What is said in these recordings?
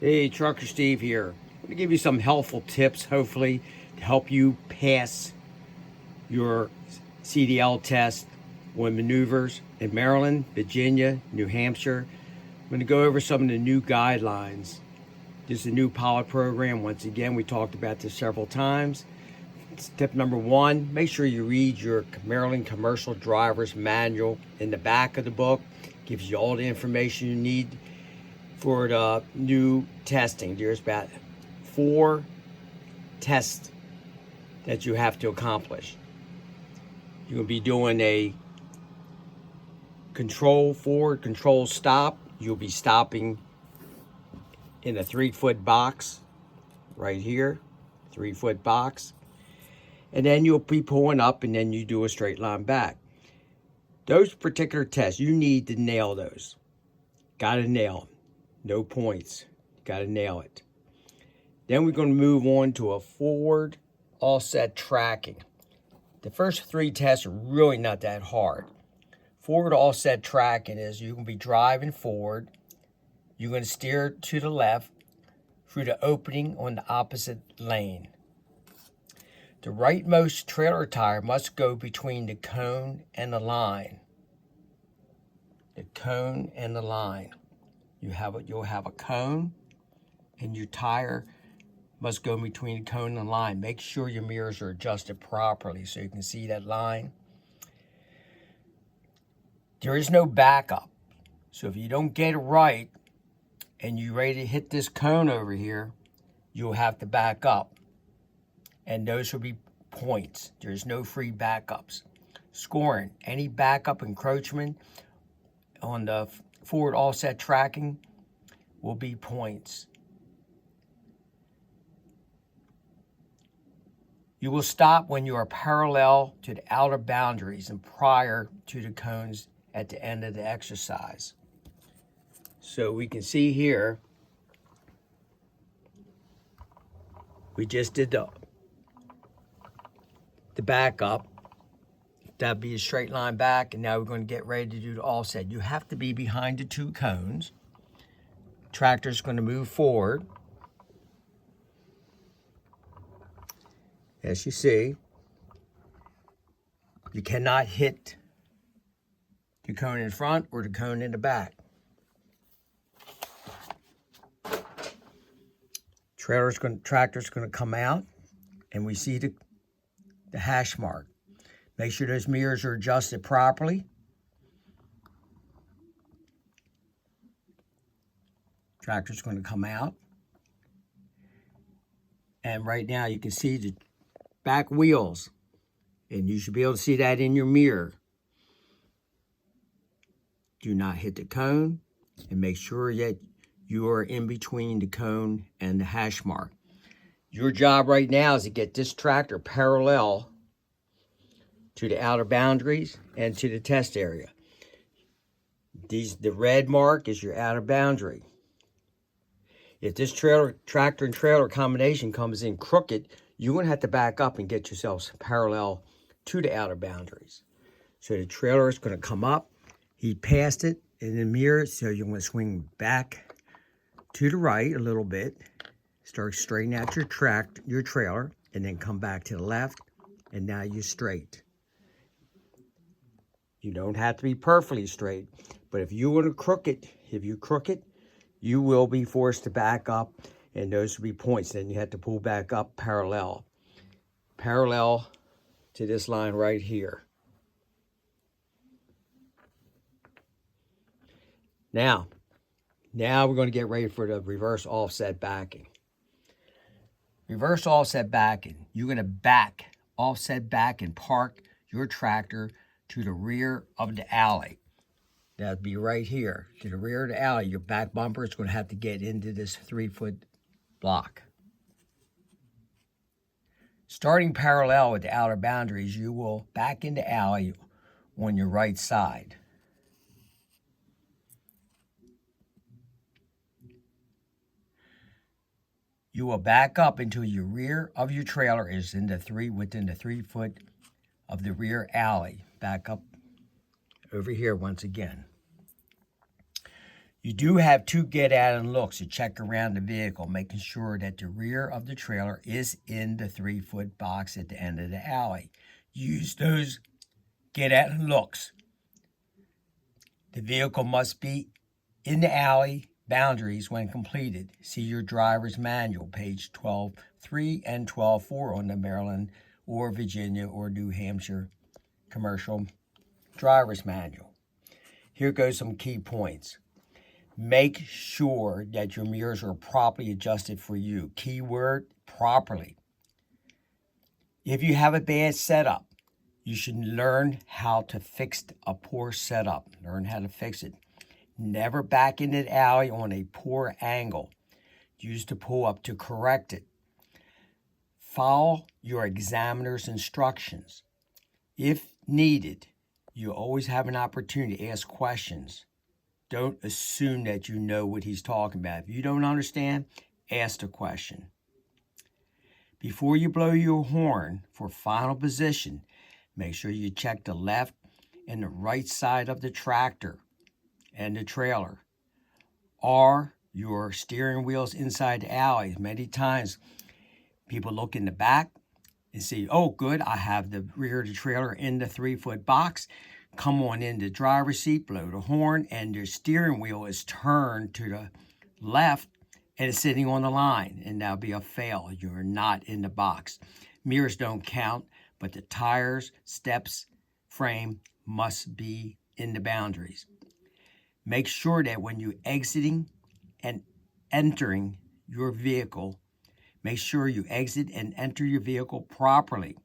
Hey, Trucker Steve here. I'm going to give you some helpful tips, hopefully, to help you pass your CDL test on maneuvers in Maryland, Virginia, New Hampshire. I'm going to go over some of the new guidelines. This is a new pilot program. Once again, we talked about this several times. Tip number one, make sure you read your Maryland Commercial Driver's Manual in the back of the book. Gives you all the information you need for the new testing. There's about 4 tests that you have to accomplish. You'll be doing a control forward, control stop. You'll be stopping in a 3-foot box right here, 3-foot box. And then you'll be pulling up and then you do a straight line back. Those particular tests, you need to nail those. Gotta nail them. No points. Got to nail it. Then we're going to move on to a forward offset tracking. The first 3 tests are really not that hard. Forward offset tracking is you're going to be driving forward. You're going to steer to the left through the opening on the opposite lane. The rightmost trailer tire must go between the cone and the line. The cone and the line. You'll have a cone, and your tire must go between the cone and the line. Make sure your mirrors are adjusted properly so you can see that line. There is no backup. So if you don't get it right and you're ready to hit this cone over here, you'll have to back up. And those will be points. There's no free backups. Scoring, any backup encroachment on the forward offset tracking will be points. You will stop when you are parallel to the outer boundaries and prior to the cones at the end of the exercise. So we can see here, we just did the backup. That'd be a straight line back, and now we're going to get ready to do the offset. You have to be behind the 2 cones. Tractor's going to move forward. As you see, you cannot hit the cone in front or the cone in the back. Tractor's going to come out, and we see the hash mark. Make sure those mirrors are adjusted properly. Tractor's going to come out. And right now you can see the back wheels. And you should be able to see that in your mirror. Do not hit the cone. And make sure that you are in between the cone and the hash mark. Your job right now is to get this tractor parallel to the outer boundaries and to the test area. The red mark is your outer boundary. If this tractor and trailer combination comes in crooked, you're going to have to back up and get yourselves parallel to the outer boundaries. So the trailer is going to come up. He passed it in the mirror, so you're going to swing back to the right a little bit. Start straightening out your trailer, and then come back to the left, and now you're straight. You don't have to be perfectly straight, but if you want to crooked, you will be forced to back up, and those will be points. Then you have to pull back up parallel to this line right here. Now we're going to get ready for the reverse offset backing. Reverse offset backing, you're going to offset back and park your tractor to the rear of the alley. That'd be right here, to the rear of the alley. Your back bumper is going to have to get into this 3-foot block. Starting parallel with the outer boundaries, you will back into alley on your right side. You will back up until your rear of your trailer is within the 3 foot of the rear alley. Back up over here once again. You do have two get out and looks to check around the vehicle, making sure that the rear of the trailer is in the 3-foot box at the end of the alley. Use those get out and looks. The vehicle must be in the alley boundaries when completed. See your driver's manual, page 12.3 and 12.4 on the Maryland or Virginia or New Hampshire commercial driver's manual. Here goes some key points. Make sure that your mirrors are properly adjusted for you. Keyword, properly. If you have a bad setup, you should learn how to fix a poor setup. Learn how to fix it. Never back into the alley on a poor angle. Use the pull-up to correct it. Follow your examiner's instructions. If needed, you always have an opportunity to ask questions. Don't assume that you know what he's talking about. If you don't understand, ask the question. Before you blow your horn for final position, make sure you check the left and the right side of the tractor and the trailer. Are your steering wheels inside the alley? Many times people look in the back and see, oh, good, I have the rear of the trailer in the 3-foot box. Come on in the driver's seat, blow the horn, and your steering wheel is turned to the left and it's sitting on the line, and that'll be a fail. You're not in the box. Mirrors don't count, but the tires, steps, frame must be in the boundaries. Make sure that when you're exiting and entering your vehicle, make sure you exit and enter your vehicle properly.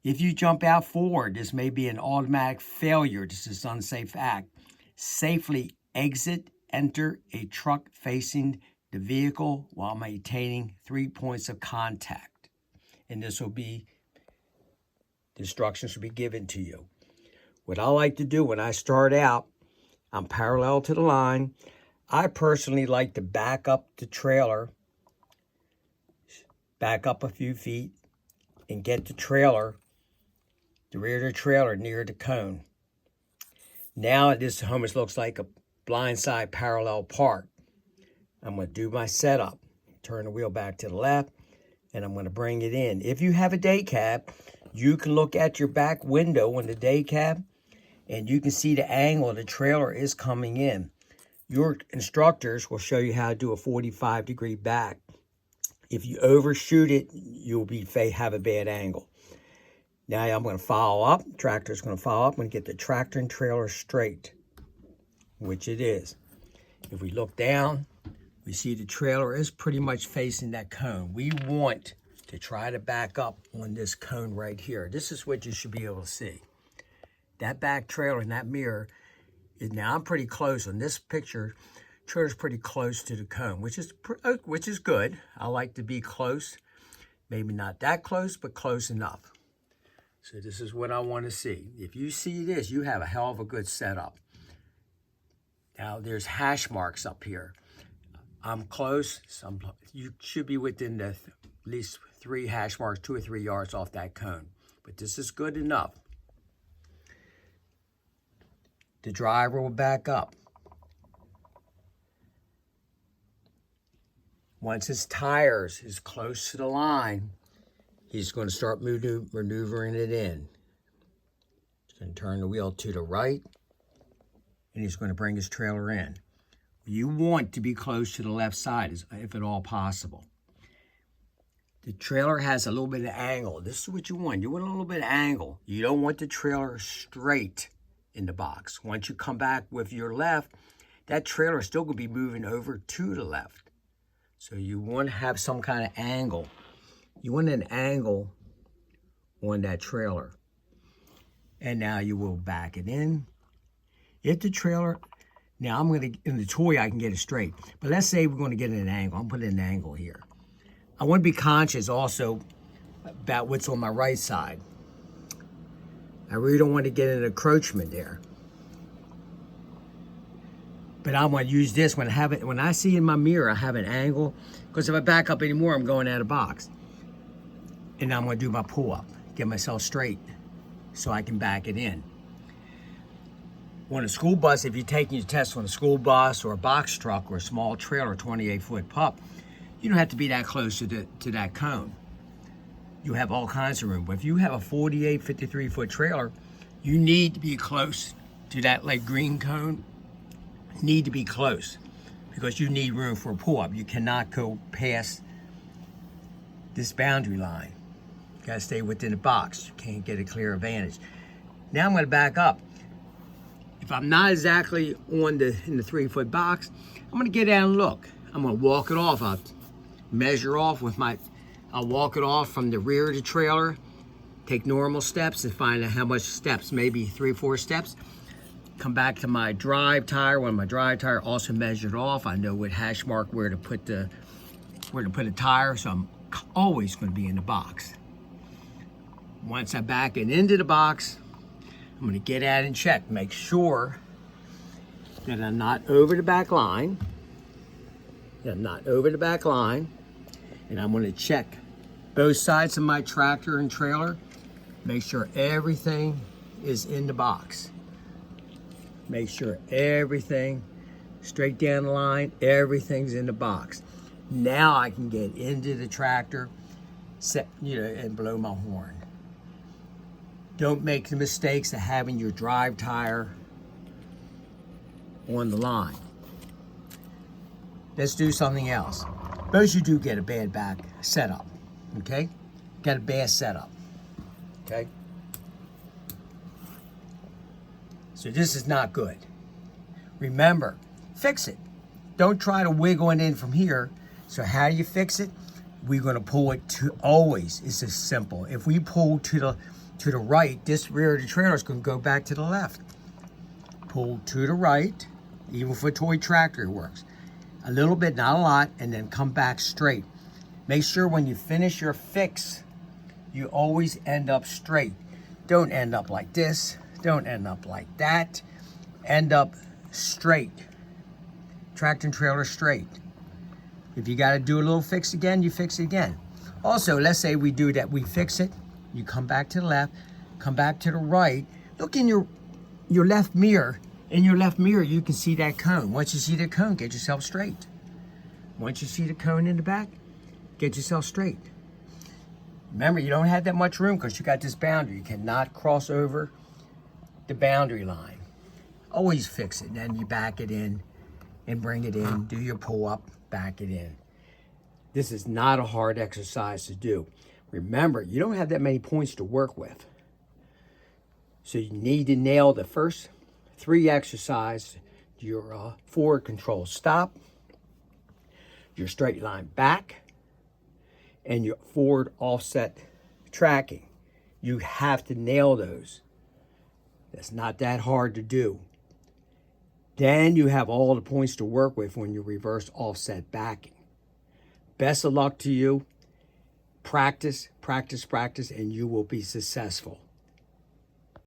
If you jump out forward, this may be an automatic failure. This is an unsafe act. Safely exit, enter a truck facing the vehicle while maintaining 3 points of contact. And this will be, the instructions will be given to you. What I like to do when I start out, I'm parallel to the line. I personally like to back up the trailer, back up a few feet, and get the trailer, the rear of the trailer near the cone. Now this almost looks like a blindside parallel park. I'm going to do my setup. Turn the wheel back to the left, and I'm going to bring it in. If you have a day cab, you can look at your back window on the day cab, and you can see the angle the trailer is coming in. Your instructors will show you how to do a 45-degree back. If you overshoot it, you'll have a bad angle. Now I'm going to follow up. Tractor's going to follow up. I'm going to get the tractor and trailer straight, which it is. If we look down, we see the trailer is pretty much facing that cone. We want to try to back up on this cone right here. This is what you should be able to see. That back trailer and that mirror is, now I'm pretty close on this picture. Trailer's pretty close to the cone, which is good. I like to be close. Maybe not that close, but close enough. So this is what I want to see. If you see this, you have a hell of a good setup. Now there's hash marks up here. I'm close. You should be within at least 3 hash marks, 2 or 3 yards off that cone. But this is good enough. The driver will back up. Once his tires is close to the line, he's going to start maneuvering it in. He's going to turn the wheel to the right, and he's going to bring his trailer in. You want to be close to the left side, if at all possible. The trailer has a little bit of angle. This is what you want. You want a little bit of angle. You don't want the trailer straight in the box. Once you come back with your left, that trailer is still going to be moving over to the left. So you want to have some kind of angle. You want an angle on that trailer. And now you will back it in. If the trailer, now I'm going to, in the toy I can get it straight. But let's say we're going to get an angle. I'm putting an angle here. I want to be conscious also about what's on my right side. I really don't want to get an encroachment there. But I want to use this when I see in my mirror I have an angle, because if I back up anymore, I'm going out of box. And I'm going to do my pull-up, get myself straight so I can back it in. On a school bus, if you're taking your test on a school bus or a box truck or a small trailer, 28-foot pup, you don't have to be that close to that cone. You have all kinds of room. But if you have a 48, 53-foot trailer, you need to be close to that like green cone. Need to be close because you need room for a pull-up. You cannot go past this boundary line. You gotta stay within the box. You can't get a clear advantage. Now I'm gonna back up. If I'm not exactly in the 3-foot box, I'm gonna get down and look. I'm gonna walk it off. I'll measure off with I'll walk it off from the rear of the trailer, take normal steps and find out how much steps, maybe 3 or 4 steps. Come back to my drive tire. When my drive tire also measured off, I know with hash mark where to put the tire, so I'm always gonna be in the box. Once I back it into the box, I'm gonna get out and check, make sure that I'm not over the back line, and I'm gonna check both sides of my tractor and trailer, make sure everything is in the box. Make sure everything, straight down the line, everything's in the box. Now I can get into the tractor, and blow my horn. Don't make the mistakes of having your drive tire on the line. Let's do something else. Suppose you do get a bad back setup, okay? Got a bad setup, okay? So this is not good. Remember, fix it. Don't try to wiggle it in from here. So how do you fix it? We're gonna pull it to always. It's as simple. If we pull to the right, this rear of the trailer is going to go back to the left. Pull to the right, even for a toy tractor it works. A little bit, not a lot, and then come back straight. Make sure when you finish your fix, you always end up straight. Don't end up like this. Don't end up like that. End up straight. Tractor and trailer straight. If you got to do a little fix again, you fix it again. Also, let's say we do that, we fix it. You come back to the left, come back to the right. Look in your left mirror. In your left mirror, you can see that cone. Once you see the cone, get yourself straight. Once you see the cone in the back, get yourself straight. Remember, you don't have that much room because you got this boundary. You cannot cross over the boundary line. Always fix it. Then you back it in and bring it in. Do your pull-up, back it in. This is not a hard exercise to do. Remember, you don't have that many points to work with. So you need to nail the first 3 exercises, your forward control stop, your straight line back, and your forward offset tracking. You have to nail those. That's not that hard to do. Then you have all the points to work with when you reverse offset backing. Best of luck to you. Practice, practice, practice, and you will be successful.